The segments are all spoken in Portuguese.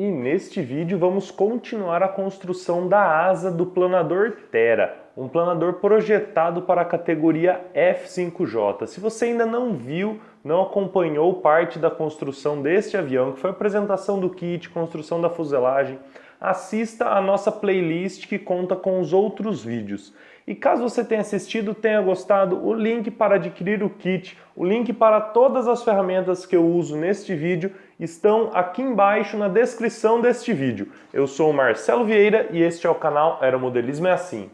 E neste vídeo vamos continuar a construção da asa do planador Terra, um planador projetado para a categoria F5J. Se você ainda não viu, não acompanhou parte da construção deste avião, que foi a apresentação do kit, construção da fuselagem, assista a nossa playlist que conta com os outros vídeos. E caso você tenha assistido, tenha gostado, o link para adquirir o kit, o link para todas as ferramentas que eu uso neste vídeo estão aqui embaixo na descrição deste vídeo. Eu sou o Marcelo Vieira e este é o canal Aeromodelismo é Assim.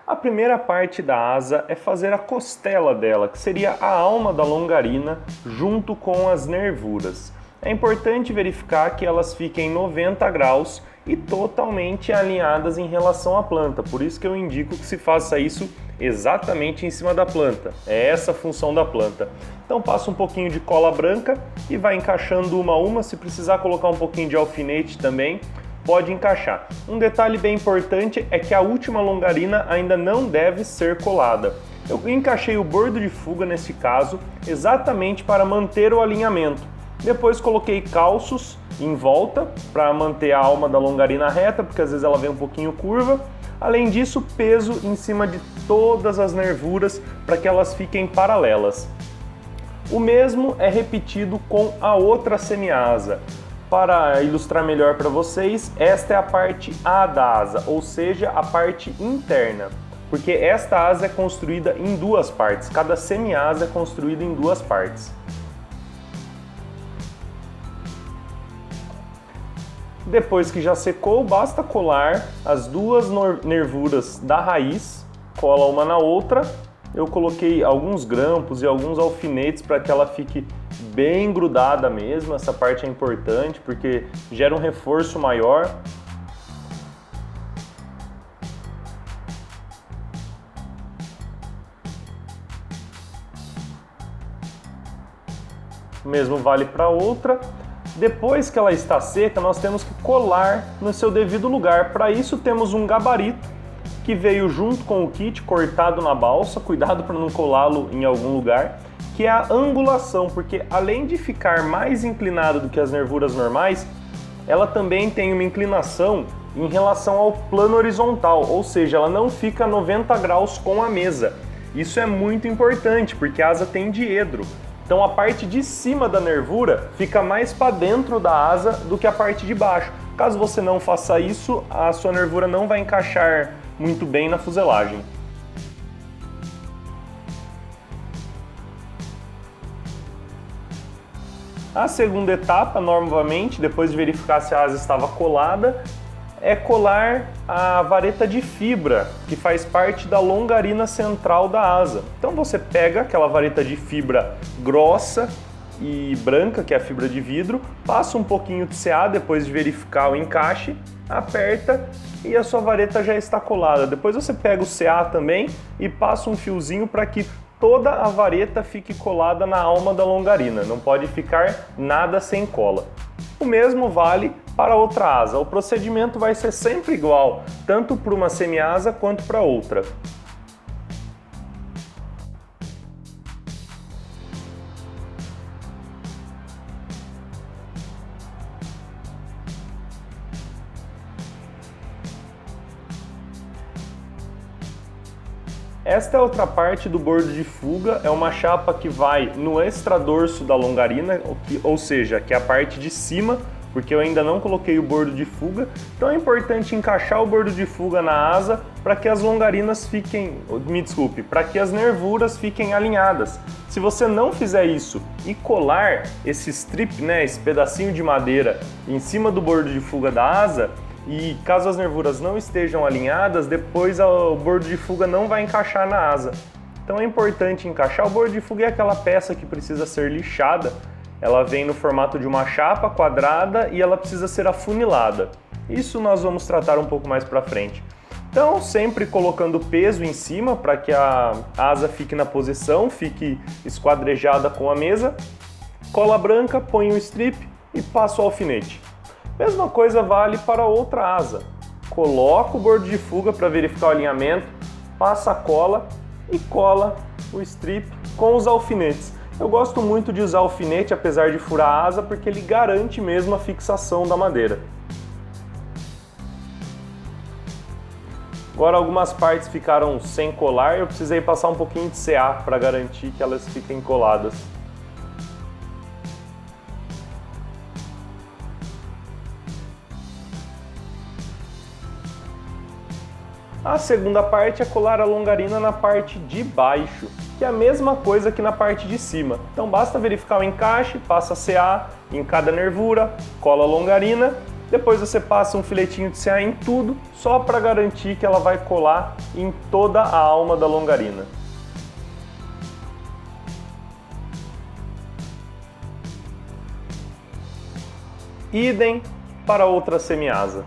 A primeira parte da asa é fazer a costela dela, que seria a alma da longarina junto com as nervuras. É importante verificar que elas fiquem 90 graus e totalmente alinhadas em relação à planta, por isso que eu indico que se faça isso exatamente em cima da planta. É essa a função da planta. Então passa um pouquinho de cola branca e vai encaixando uma a uma, se precisar colocar um pouquinho de alfinete também, pode encaixar. Um detalhe bem importante é que a última longarina ainda não deve ser colada. Eu encaixei o bordo de fuga nesse caso exatamente para manter o alinhamento. Depois coloquei calços em volta para manter a alma da longarina reta, porque às vezes ela vem um pouquinho curva. Além disso, peso em cima de todas as nervuras para que elas fiquem paralelas. O mesmo é repetido com a outra semiasa. Para ilustrar melhor para vocês, esta é a parte A da asa, ou seja, a parte interna, porque esta asa é construída em duas partes, cada semiasa é construída em duas partes. Depois que já secou, basta colar as duas nervuras da raiz, cola uma na outra. Eu coloquei alguns grampos e alguns alfinetes para que ela fique bem grudada mesmo. Essa parte é importante porque gera um reforço maior. O mesmo vale para outra. Depois que ela está seca, nós temos que colar no seu devido lugar. Para isso temos um gabarito que veio junto com o kit cortado na balsa, cuidado para não colá-lo em algum lugar, que é a angulação, porque além de ficar mais inclinada do que as nervuras normais, ela também tem uma inclinação em relação ao plano horizontal, ou seja, ela não fica 90 graus com a mesa. Isso é muito importante, porque a asa tem diedro. Então a parte de cima da nervura fica mais para dentro da asa do que a parte de baixo. Caso você não faça isso, a sua nervura não vai encaixar muito bem na fuselagem. A segunda etapa, novamente, depois de verificar se a asa estava colada, é colar a vareta de fibra, que faz parte da longarina central da asa. Então você pega aquela vareta de fibra grossa e branca, que é a fibra de vidro, passa um pouquinho de CA depois de verificar o encaixe, aperta e a sua vareta já está colada. Depois você pega o CA também e passa um fiozinho para que toda a vareta fique colada na alma da longarina, não pode ficar nada sem cola. O mesmo vale para outra asa, o procedimento vai ser sempre igual, tanto para uma semiasa quanto para outra. Esta é outra parte do bordo de fuga, é uma chapa que vai no extradorso da longarina, ou seja, que é a parte de cima, porque eu ainda não coloquei o bordo de fuga. Então é importante encaixar o bordo de fuga na asa para que as longarinas fiquem, para que as nervuras fiquem alinhadas. Se você não fizer isso e colar esse strip, esse pedacinho de madeira em cima do bordo de fuga da asa, e caso as nervuras não estejam alinhadas, depois o bordo de fuga não vai encaixar na asa. Então é importante encaixar. O bordo de fuga é aquela peça que precisa ser lixada. Ela vem no formato de uma chapa quadrada e ela precisa ser afunilada. Isso nós vamos tratar um pouco mais para frente. Então sempre colocando peso em cima para que a asa fique na posição, fique esquadrejada com a mesa. Cola branca, põe o strip e passa o alfinete. Mesma coisa vale para outra asa. Coloca o bordo de fuga para verificar o alinhamento, passa a cola e cola o strip com os alfinetes. Eu gosto muito de usar alfinete apesar de furar a asa porque ele garante mesmo a fixação da madeira. Agora algumas partes ficaram sem colar, eu precisei passar um pouquinho de CA para garantir que elas fiquem coladas. A segunda parte é colar a longarina na parte de baixo, que é a mesma coisa que na parte de cima. Então basta verificar o encaixe, passa CA em cada nervura, cola a longarina, depois você passa um filetinho de CA em tudo, só para garantir que ela vai colar em toda a alma da longarina. Idem para outra semiasa.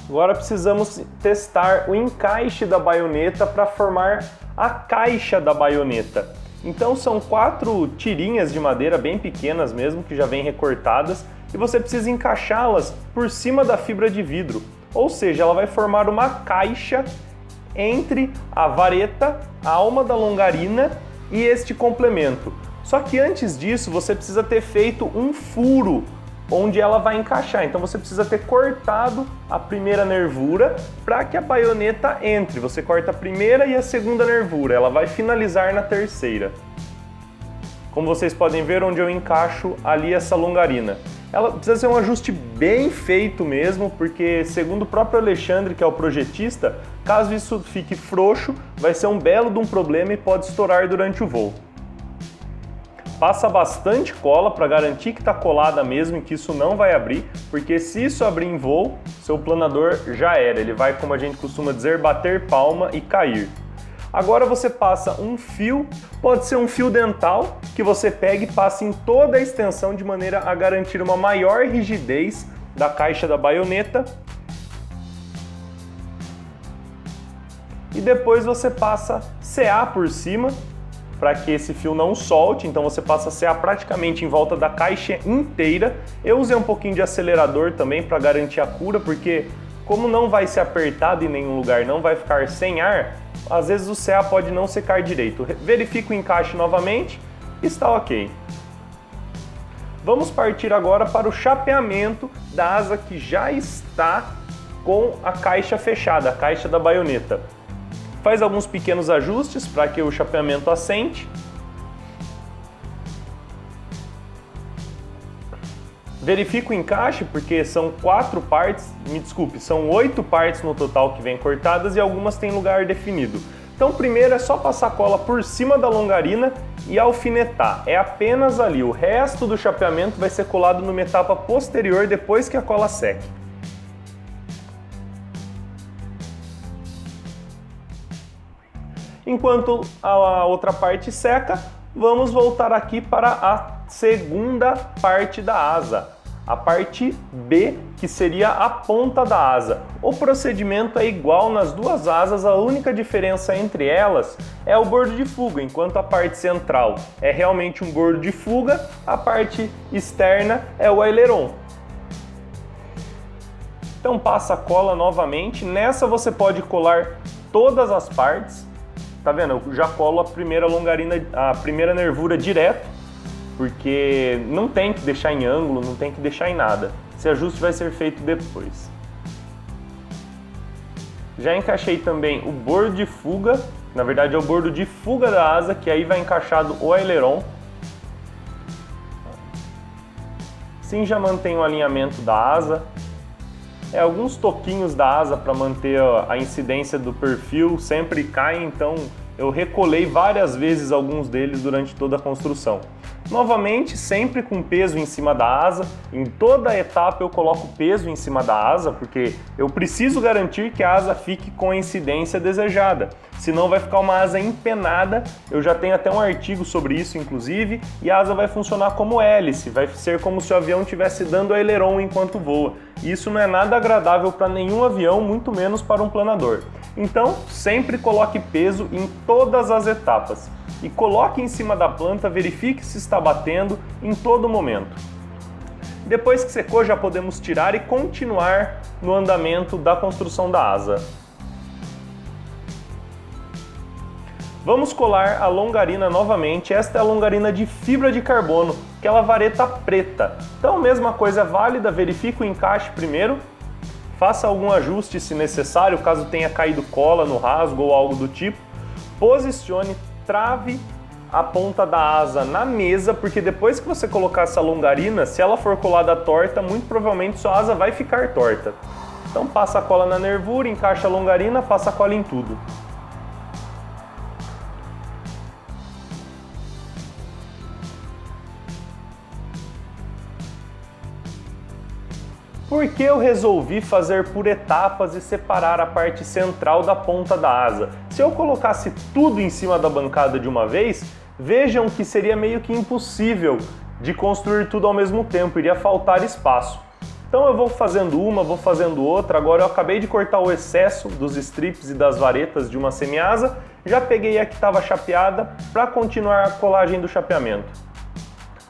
Agora precisamos testar o encaixe da baioneta para formar a caixa da baioneta. Então são 4 tirinhas de madeira bem pequenas mesmo, que já vêm recortadas, e você precisa encaixá-las por cima da fibra de vidro. Ou seja, ela vai formar uma caixa entre a vareta, a alma da longarina e este complemento. Só que antes disso você precisa ter feito um furo onde ela vai encaixar. Então você precisa ter cortado a primeira nervura para que a baioneta entre. Você corta a primeira e a segunda nervura, ela vai finalizar na terceira. Como vocês podem ver, onde eu encaixo ali essa longarina. Ela precisa ser um ajuste bem feito mesmo, porque segundo o próprio Alexandre, que é o projetista, caso isso fique frouxo, vai ser um belo de um problema e pode estourar durante o voo. Passa bastante cola para garantir que está colada mesmo e que isso não vai abrir, porque se isso abrir em voo, seu planador já era. Ele vai, como a gente costuma dizer, bater palma e cair. Agora você passa um fio, pode ser um fio dental, que você pega e passa em toda a extensão de maneira a garantir uma maior rigidez da caixa da baioneta. E depois você passa CA por cima, para que esse fio não solte, então você passa a CA praticamente em volta da caixa inteira. Eu usei um pouquinho de acelerador também para garantir a cura, porque como não vai ser apertado em nenhum lugar, não vai ficar sem ar, às vezes o CA pode não secar direito. Verifica o encaixe novamente, está ok. Vamos partir agora para o chapeamento da asa que já está com a caixa fechada, a caixa da baioneta. Faz alguns pequenos ajustes para que o chapeamento assente. Verifica o encaixe, porque são 4 partes, são 8 partes no total que vêm cortadas e algumas têm lugar definido. Então primeiro é só passar cola por cima da longarina e alfinetar. É apenas ali, o resto do chapeamento vai ser colado numa etapa posterior depois que a cola seque. Enquanto a outra parte seca, vamos voltar aqui para a segunda parte da asa, a parte B, que seria a ponta da asa. O procedimento é igual nas duas asas, a única diferença entre elas é o bordo de fuga. Enquanto a parte central é realmente um bordo de fuga, a parte externa é o aileron. Então passa a cola novamente, nessa você pode colar todas as partes. Tá vendo? Eu já colo a primeira longarina, a primeira nervura direto, porque não tem que deixar em ângulo, não tem que deixar em nada. Esse ajuste vai ser feito depois. Já encaixei também o bordo de fuga, na verdade é o bordo de fuga da asa, que aí vai encaixado o aileron. Assim já mantém o alinhamento da asa. Alguns toquinhos da asa para manter a incidência do perfil sempre caem, então eu recolei várias vezes alguns deles durante toda a construção. Novamente, sempre com peso em cima da asa, em toda a etapa eu coloco peso em cima da asa, porque eu preciso garantir que a asa fique com a incidência desejada. senão vai ficar uma asa empenada. Eu já tenho até um artigo sobre isso, inclusive, e a asa vai funcionar como hélice, vai ser como se o avião estivesse dando aileron enquanto voa. E isso não é nada agradável para nenhum avião, muito menos para um planador. Então, sempre coloque peso em todas as etapas e coloque em cima da planta, verifique se está batendo em todo momento. Depois que secou, já podemos tirar e continuar no andamento da construção da asa. Vamos colar a longarina novamente. Esta é a longarina de fibra de carbono, aquela vareta preta. Então, mesma coisa é válida, verifique o encaixe primeiro, faça algum ajuste se necessário, caso tenha caído cola no rasgo ou algo do tipo. Posicione, trave a ponta da asa na mesa, porque depois que você colocar essa longarina, se ela for colada torta, muito provavelmente sua asa vai ficar torta. Então passa a cola na nervura, encaixa a longarina, passa a cola em tudo. Por que eu resolvi fazer por etapas e separar a parte central da ponta da asa? Se eu colocasse tudo em cima da bancada de uma vez, vejam que seria meio que impossível de construir tudo ao mesmo tempo, iria faltar espaço. Então eu vou fazendo uma, vou fazendo outra. Agora eu acabei de cortar o excesso dos strips e das varetas de uma semiasa, já peguei a que estava chapeada para continuar a colagem do chapeamento.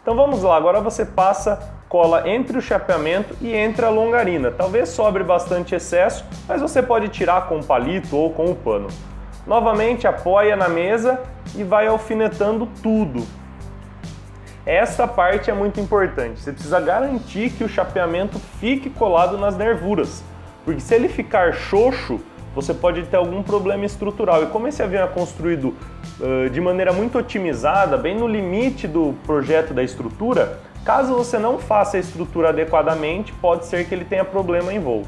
Então vamos lá, agora você passa cola entre o chapeamento e entre a longarina. Talvez sobre bastante excesso, mas você pode tirar com um palito ou com o pano. Novamente apoia na mesa e vai alfinetando tudo. Essa parte é muito importante, você precisa garantir que o chapeamento fique colado nas nervuras, porque se ele ficar xoxo, você pode ter algum problema estrutural. E como esse avião é construído de maneira muito otimizada, bem no limite do projeto da estrutura, caso você não faça a estrutura adequadamente, pode ser que ele tenha problema em voo.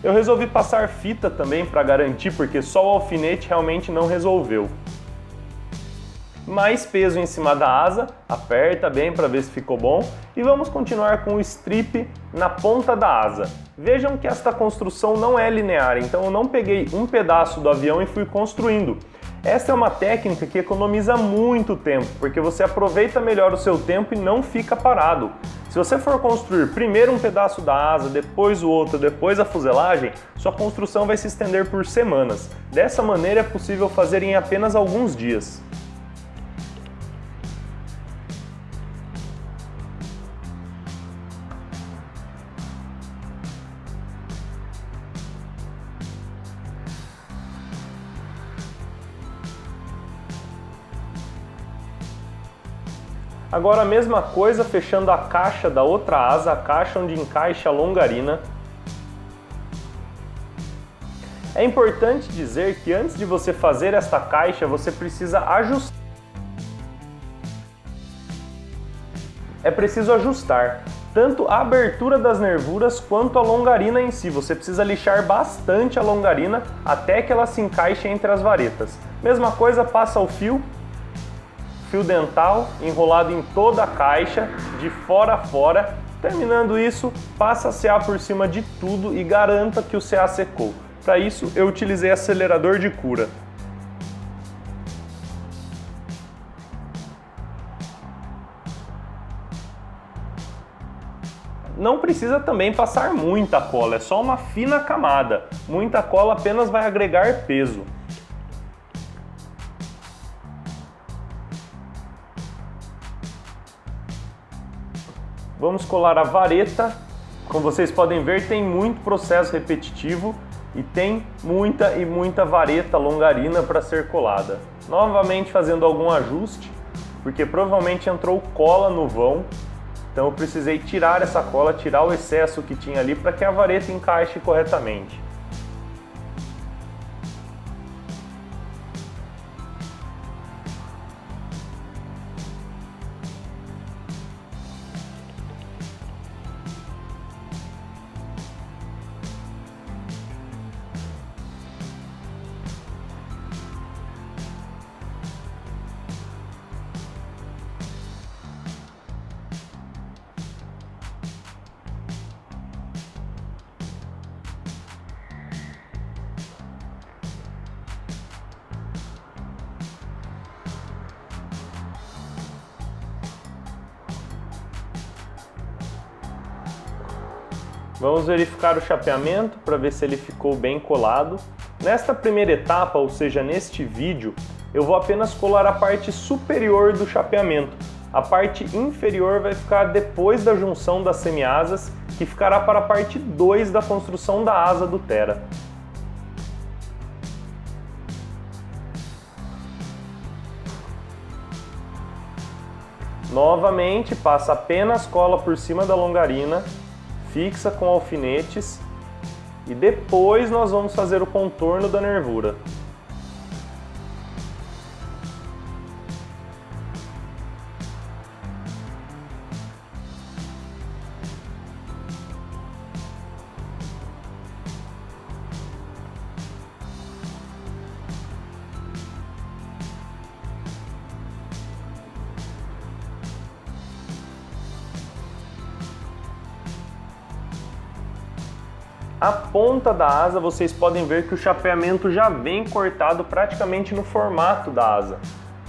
Eu resolvi passar fita também para garantir, porque só o alfinete realmente não resolveu. Mais peso em cima da asa, aperta bem para ver se ficou bom e vamos continuar com o strip na ponta da asa. Vejam que esta construção não é linear, então eu não peguei um pedaço do avião e fui construindo. Esta é uma técnica que economiza muito tempo, porque você aproveita melhor o seu tempo e não fica parado. Se você for construir primeiro um pedaço da asa, depois o outro, depois a fuselagem, sua construção vai se estender por semanas. Dessa maneira é possível fazer em apenas alguns dias. Agora a mesma coisa fechando a caixa da outra asa, a caixa onde encaixa a longarina. É importante dizer que antes de você fazer esta caixa, você precisa ajustar. É preciso ajustar tanto a abertura das nervuras quanto a longarina em si. Você precisa lixar bastante a longarina até que ela se encaixe entre as varetas. Mesma coisa, passa o fio dental enrolado em toda a caixa, de fora a fora. Terminando isso, passa CA por cima de tudo e garanta que o CA secou. Para isso, eu utilizei acelerador de cura. Não precisa também passar muita cola, é só uma fina camada. Muita cola apenas vai agregar peso. Vamos colar a vareta. Como vocês podem ver, tem muito processo repetitivo e tem muita vareta longarina para ser colada. Novamente fazendo algum ajuste, porque provavelmente entrou cola no vão, então eu precisei tirar essa cola, tirar o excesso que tinha ali para que a vareta encaixe corretamente. Vamos verificar o chapeamento para ver se ele ficou bem colado. Nesta primeira etapa, ou seja, neste vídeo, eu vou apenas colar a parte superior do chapeamento. A parte inferior vai ficar depois da junção das semiasas, que ficará para a parte 2 da construção da asa do Thera. Novamente, passa apenas cola por cima da longarina, fixa com alfinetes e depois nós vamos fazer o contorno da nervura. A ponta da asa, vocês podem ver que o chapeamento já vem cortado praticamente no formato da asa.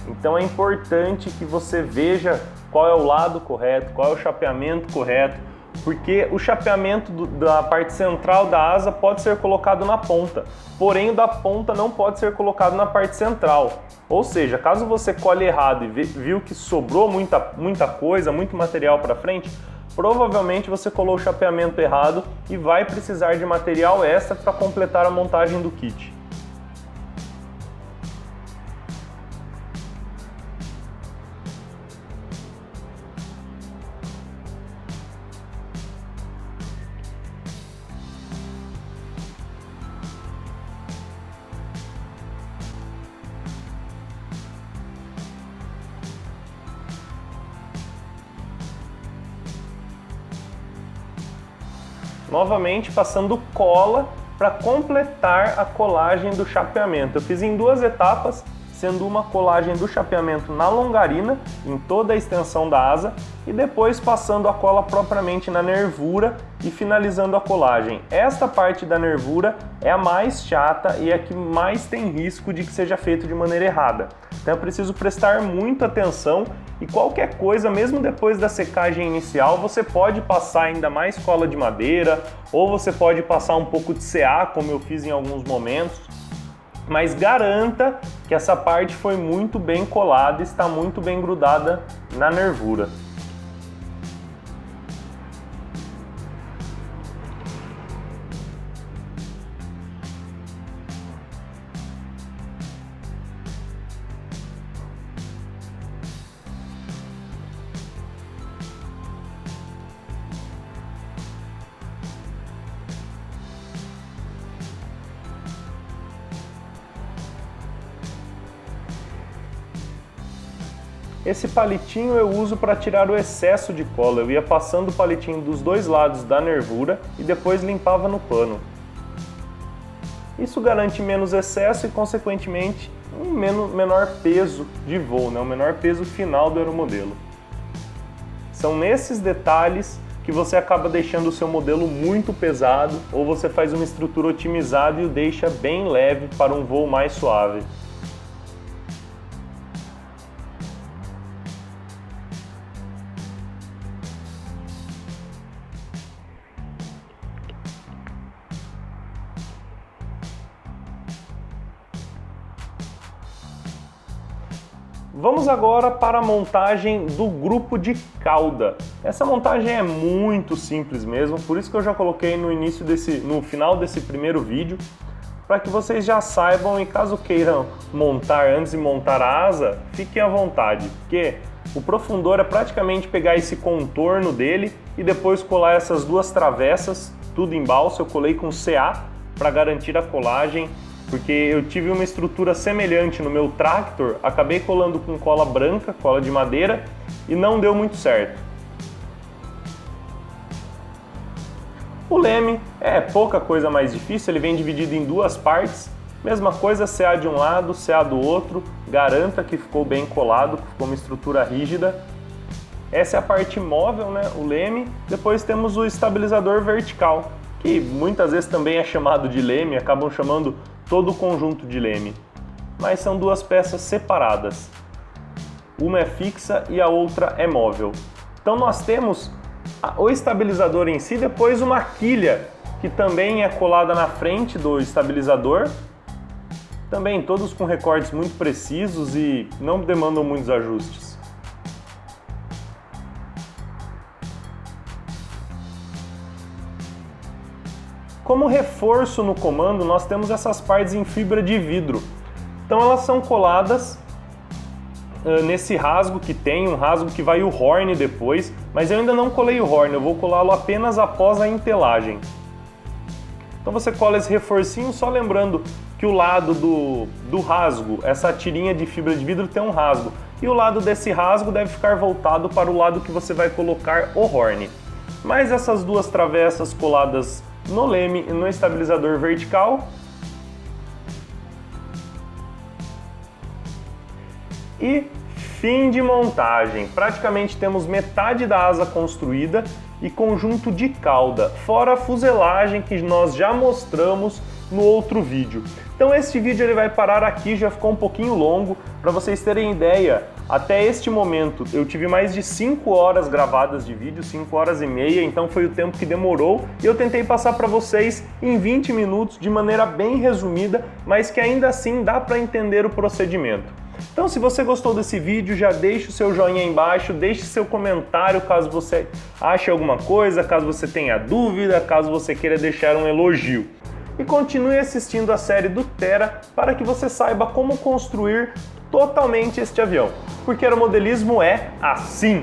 Então é importante que você veja qual é o lado correto, qual é o chapeamento correto, porque o chapeamento da parte central da asa pode ser colocado na ponta, porém o da ponta não pode ser colocado na parte central. Ou seja, caso você colhe errado e viu que sobrou muita coisa, muito material para frente, provavelmente você colou o chapeamento errado e vai precisar de material extra para completar a montagem do kit. Novamente passando cola para completar a colagem do chapeamento. Eu fiz em 2 etapas, sendo uma colagem do chapeamento na longarina, em toda a extensão da asa, e depois passando a cola propriamente na nervura e finalizando a colagem. Esta parte da nervura é a mais chata e é a que mais tem risco de que seja feito de maneira errada. Então é preciso prestar muita atenção e qualquer coisa, mesmo depois da secagem inicial, você pode passar ainda mais cola de madeira ou você pode passar um pouco de CA, como eu fiz em alguns momentos, mas garanta que essa parte foi muito bem colada e está muito bem grudada na nervura. Esse palitinho eu uso para tirar o excesso de cola. Eu ia passando o palitinho dos 2 lados da nervura e depois limpava no pano. Isso garante menos excesso e, consequentemente, um menor peso de voo, um menor peso final do aeromodelo. São nesses detalhes que você acaba deixando o seu modelo muito pesado ou você faz uma estrutura otimizada e o deixa bem leve para um voo mais suave. Vamos agora para a montagem do grupo de cauda. Essa montagem é muito simples mesmo, por isso que eu já coloquei no final desse primeiro vídeo, para que vocês já saibam e caso queiram montar antes de montar a asa, fiquem à vontade, porque o profundor é praticamente pegar esse contorno dele e depois colar essas 2 travessas, tudo em balsa. Eu colei com CA para garantir a colagem, porque eu tive uma estrutura semelhante no meu Tractor, acabei colando com cola branca, cola de madeira, e não deu muito certo. O leme é pouca coisa mais difícil, ele vem dividido em 2 partes, mesma coisa, CA de um lado, CA do outro, garanta que ficou bem colado, que ficou uma estrutura rígida. Essa é a parte móvel, né? O leme. Depois temos o estabilizador vertical, que muitas vezes também é chamado de leme, acabam chamando todo o conjunto de leme, mas são 2 peças separadas. Uma é fixa e a outra é móvel. Então nós temos o estabilizador em si, depois uma quilha que também é colada na frente do estabilizador, também todos com recortes muito precisos e não demandam muitos ajustes. Como reforço no comando, nós temos essas partes em fibra de vidro. Então elas são coladas nesse rasgo que tem, um rasgo que vai o horn depois, mas eu ainda não colei o horn, eu vou colá-lo apenas após a entelagem. Então você cola esse reforcinho, só lembrando que o lado do rasgo, essa tirinha de fibra de vidro tem um rasgo, e o lado desse rasgo deve ficar voltado para o lado que você vai colocar o horn. Mas essas duas travessas coladas no leme e no estabilizador vertical. E fim de montagem. Praticamente temos metade da asa construída e conjunto de cauda, fora a fuselagem que nós já mostramos no outro vídeo. Então este vídeo ele vai parar aqui, já ficou um pouquinho longo. Para vocês terem ideia, até este momento eu tive mais de 5 horas gravadas de vídeo, 5 horas e meia, então foi o tempo que demorou e eu tentei passar para vocês em 20 minutos de maneira bem resumida, mas que ainda assim dá para entender o procedimento. Então se você gostou desse vídeo, já deixe o seu joinha aí embaixo, deixe seu comentário caso você ache alguma coisa, caso você tenha dúvida, caso você queira deixar um elogio. E continue assistindo a série do Tera para que você saiba como construir totalmente este avião, porque aeromodelismo é assim!